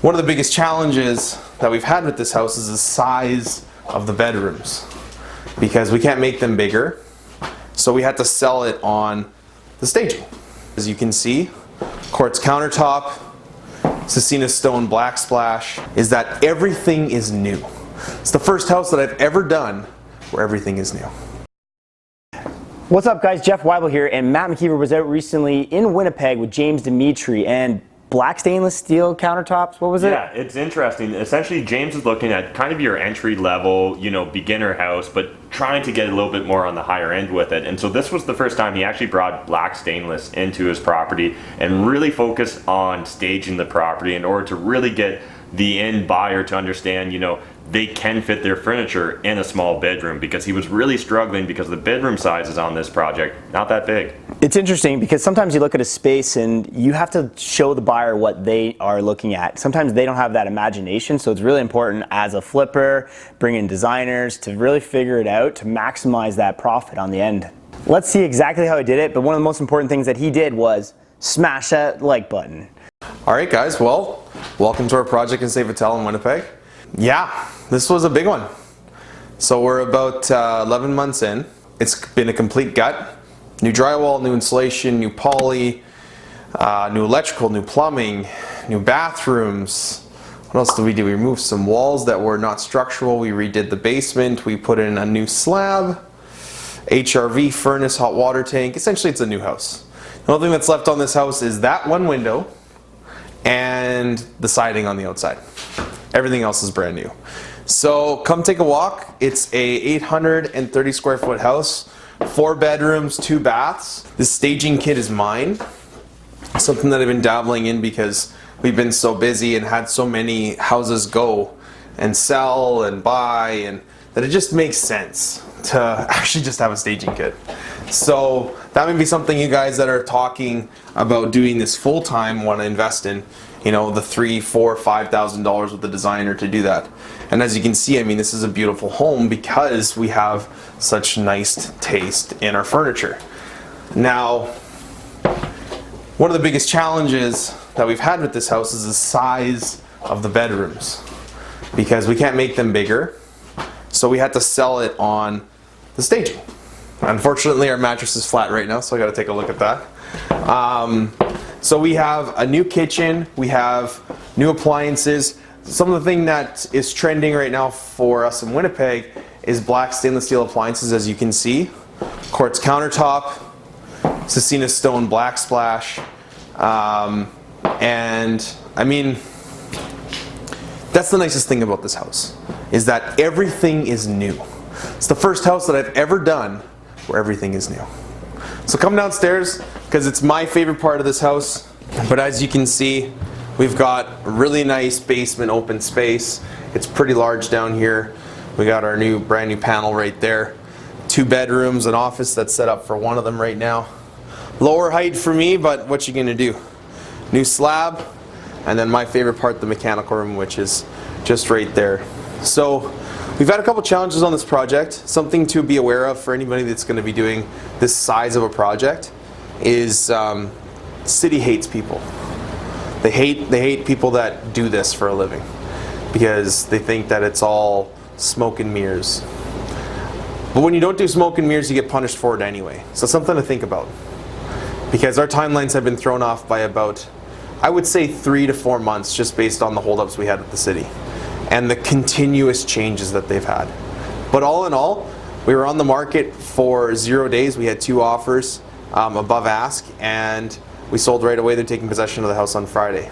One of the biggest challenges that we've had with this house is the size of the bedrooms, because we can't make them bigger, so we had to sell it on the staging. As you can see, quartz countertop, Cecina stone black splash, is that everything is new. It's the first house that I've ever done where everything is new. What's up guys, Jeff Weibel here, and Matt McKeever was out recently in Winnipeg with James Dimitri, and black stainless steel countertops, what was it? Yeah, it's interesting. Essentially, James is looking at kind of your entry level, beginner house, but trying to get a little bit more on the higher end with it. And so this was the first time he actually brought black stainless into his property and really focused on staging the property in order to really get the end buyer to understand, they can fit their furniture in a small bedroom, because he was really struggling because the bedroom sizes on this project, not that big. It's interesting because sometimes you look at a space and you have to show the buyer what they are looking at. Sometimes they don't have that imagination, so it's really important as a flipper, bring in designers to really figure it out to maximize that profit on the end. Let's see exactly how he did it, but one of the most important things that he did was smash that like button. Alright guys, well, welcome to our project in St. Vital in Winnipeg. Yeah, this was a big one. So we're about 11 months in. It's been a complete gut. New drywall, new insulation, new poly, new electrical, new plumbing, new bathrooms. What else did we do? We removed some walls that were not structural. We redid the basement. We put in a new slab, HRV furnace, hot water tank. Essentially, it's a new house. The only thing that's left on this house is that one window and the siding on the outside. Everything else is brand new. So come take a walk. It's a 830 square foot house, 4 bedrooms, 2 baths. This staging kit is mine. Something that I've been dabbling in because we've been so busy and had so many houses go and sell and buy, and that it just makes sense to actually just have a staging kit. So that may be something you guys that are talking about doing this full time want to invest in. The $3,000, $4,000, $5,000 with the designer to do that. And as you can see, this is a beautiful home because we have such nice taste in our furniture. Now, one of the biggest challenges that we've had with this house is the size of the bedrooms, because we can't make them bigger, so we had to sell it on the staging. Unfortunately, our mattress is flat right now, so I got to take a look at that. So we have a new kitchen, we have new appliances. Some of the thing that is trending right now for us in Winnipeg is black stainless steel appliances, as you can see. Quartz countertop, Cecina stone black splash, and that's the nicest thing about this house, is that everything is new. It's the first house that I've ever done where everything is new. So come downstairs, because it's my favorite part of this house. But as you can see, we've got a really nice basement open space. It's pretty large down here. We got our brand new panel right there. 2 bedrooms, an office that's set up for one of them right now. Lower height for me, but what you gonna do? New slab, and then my favorite part, the mechanical room, which is just right there. So we've had a couple challenges on this project. Something to be aware of for anybody that's going to be doing this size of a project is city hates people. They hate people that do this for a living, because they think that it's all smoke and mirrors. But when you don't do smoke and mirrors, you get punished for it anyway. So something to think about, because our timelines have been thrown off by about, I would say, 3 to 4 months, just based on the holdups we had with the city and the continuous changes that they've had. But all in all, we were on the market for 0 days. We had 2 offers above ask, and we sold right away. They're taking possession of the house on Friday.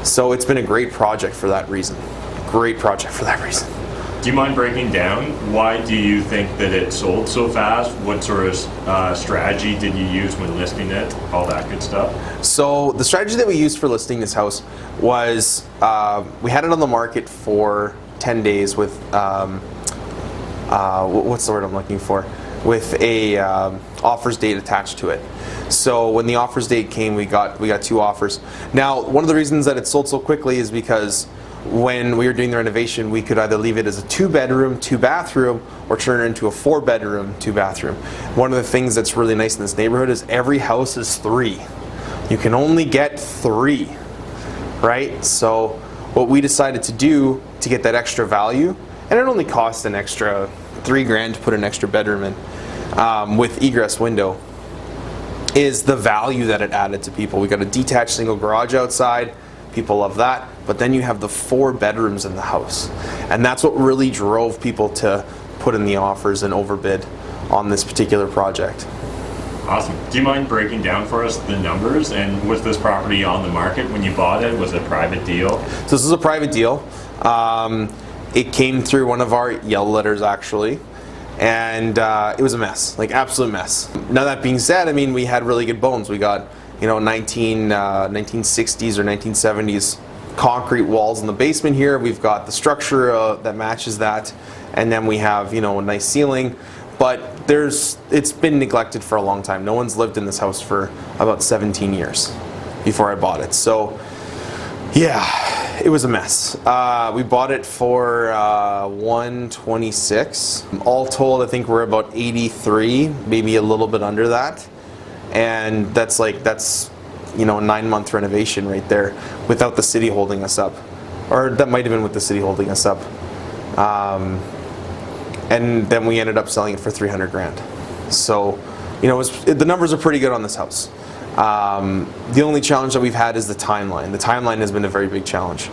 So it's been a great project for that reason. Great project for that reason. Do you mind breaking down why do you think that it sold so fast? What sort of strategy did you use when listing it? All that good stuff. So the strategy that we used for listing this house was we had it on the market for 10 days with what's the word I'm looking for? With a offers date attached to it. So when the offers date came, we got 2 offers. Now, one of the reasons that it sold so quickly is because when we were doing the renovation, we could either leave it as a 2-bedroom, 2-bathroom, or turn it into a 4-bedroom, 2-bathroom. One of the things that's really nice in this neighborhood is every house is 3. You can only get 3, right? So what we decided to do to get that extra value, and it only cost an extra $3,000 to put an extra bedroom in with egress window, is the value that it added to people. We got a detached single garage outside. People love that. But then you have the 4 bedrooms in the house. And that's what really drove people to put in the offers and overbid on this particular project. Awesome. Do you mind breaking down for us the numbers? And was this property on the market when you bought it? Was it a private deal? So this is a private deal. It came through one of our yellow letters, actually. And it was a mess, like absolute mess. Now that being said, I mean, we had really good bones. We got, 1960s or 1970s concrete walls in the basement here. We've got the structure that matches that, and then we have, a nice ceiling. But it's been neglected for a long time. No one's lived in this house for about 17 years before I bought it. So, yeah, it was a mess. We bought it for $126. All told, I think we're about 83, maybe a little bit under that. And that's a 9-month renovation right there without the city holding us up. Or that might have been with the city holding us up. And then we ended up selling it for $300,000. So, the numbers are pretty good on this house. The only challenge that we've had is the timeline. The timeline has been a very big challenge.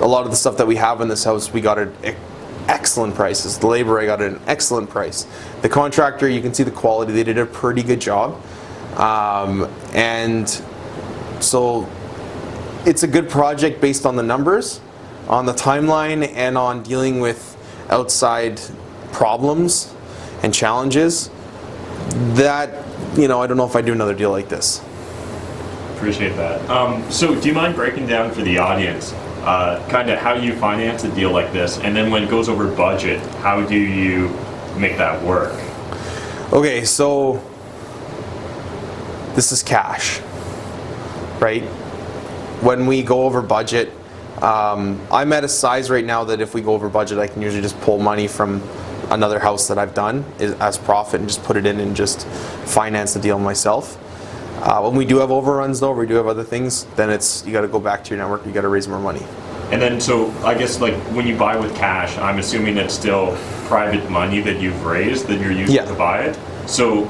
A lot of the stuff that we have in this house, we got at excellent prices. The labor, I got at an excellent price. The contractor, you can see the quality. They did a pretty good job. And so it's a good project based on the numbers, on the timeline, and on dealing with outside problems and challenges. That, I don't know if I do another deal like this. Appreciate that. So do you mind breaking down for the audience kind of how you finance a deal like this, and then when it goes over budget, how do you make that work? Okay, so this is cash, right? When we go over budget, I'm at a size right now that if we go over budget, I can usually just pull money from another house that I've done as profit and just put it in and just finance the deal myself. When we do have overruns though, we do have other things, then you got to go back to your network, you got to raise more money. And then, so I guess like when you buy with cash, I'm assuming it's still private money that you've raised that you're using to buy it. So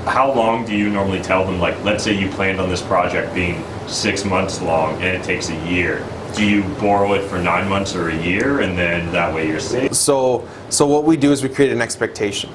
how long do you normally tell them, like, let's say you planned on this project being 6 months long and it takes a year. Do you borrow it for 9 months or a year, and then that way you're safe? So what we do is we create an expectation.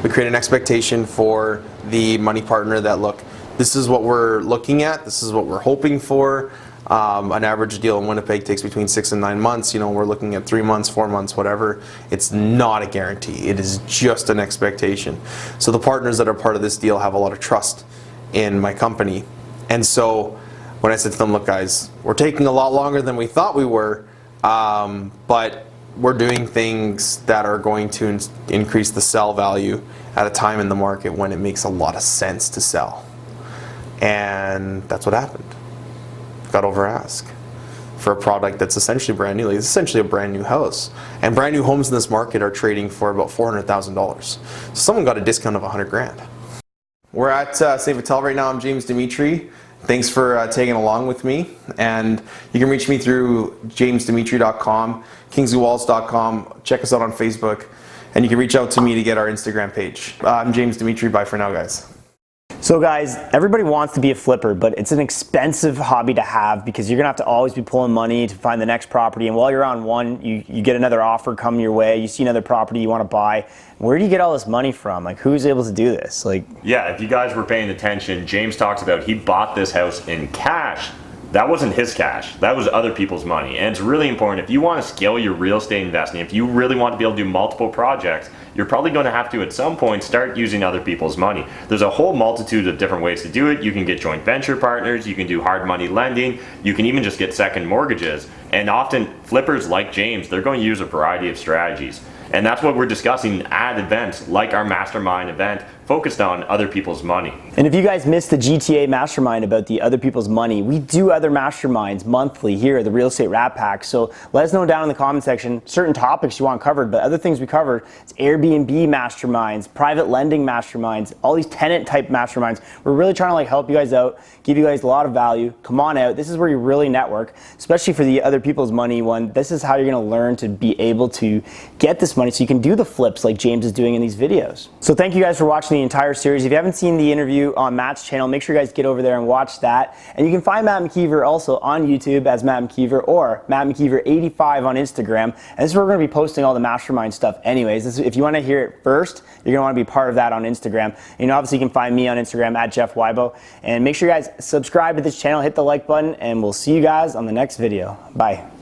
We create an expectation for the money partner that, look, this is what we're looking at, this is what we're hoping for. An average deal in Winnipeg takes between 6 and 9 months. We're looking at 3 months, 4 months, whatever. It's not a guarantee. It is just an expectation. So the partners that are part of this deal have a lot of trust in my company. And so when I said to them, look guys, we're taking a lot longer than we thought we were, but we're doing things that are going to increase the sell value at a time in the market when it makes a lot of sense to sell. And that's what happened. Got over ask for a product that's essentially brand new. Like, it's essentially a brand new house. And brand new homes in this market are trading for about $400,000. So someone got a discount of $100,000. We're at St. Vital right now. I'm James Dimitri. Thanks for tagging along with me. And you can reach me through jamesdimitri.com, kingslywalls.com. Check us out on Facebook. And you can reach out to me to get our Instagram page. I'm James Dimitri. Bye for now, guys. So guys, everybody wants to be a flipper, but it's an expensive hobby to have because you're gonna have to always be pulling money to find the next property. And while you're on one, you get another offer come your way, you see another property you wanna buy. Where do you get all this money from? Like, who's able to do this? Yeah, if you guys were paying attention, James talks about he bought this house in cash. That wasn't his cash, that was other people's money. And it's really important, if you want to scale your real estate investing, if you really want to be able to do multiple projects, you're probably going to have to at some point start using other people's money. There's a whole multitude of different ways to do it. You can get joint venture partners, you can do hard money lending, you can even just get second mortgages. And often flippers like James, they're going to use a variety of strategies. And that's what we're discussing at events like our mastermind event focused on other people's money. And if you guys missed the GTA mastermind about the other people's money, we do other masterminds monthly here at the Real Estate Rat Pack. So let us know down in the comment section certain topics you want covered, but other things we covered, it's Airbnb masterminds, private lending masterminds, all these tenant type masterminds. We're really trying to like help you guys out, give you guys a lot of value. Come on out. This is where you really network, especially for the other people's money one. This is how you're going to learn to be able to get this money so you can do the flips like James is doing in these videos. So thank you guys for watching the entire series. If you haven't seen the interview on Matt's channel, make sure you guys get over there and watch that. And you can find Matt McKeever also on YouTube as Matt McKeever or Matt McKeever85 on Instagram. And this is where we're going to be posting all the mastermind stuff anyways. If you want to hear it first, you're going to want to be part of that on Instagram. And obviously you can find me on Instagram at Jeff Weibo. And make sure you guys subscribe to this channel, hit the like button, and we'll see you guys on the next video. Bye.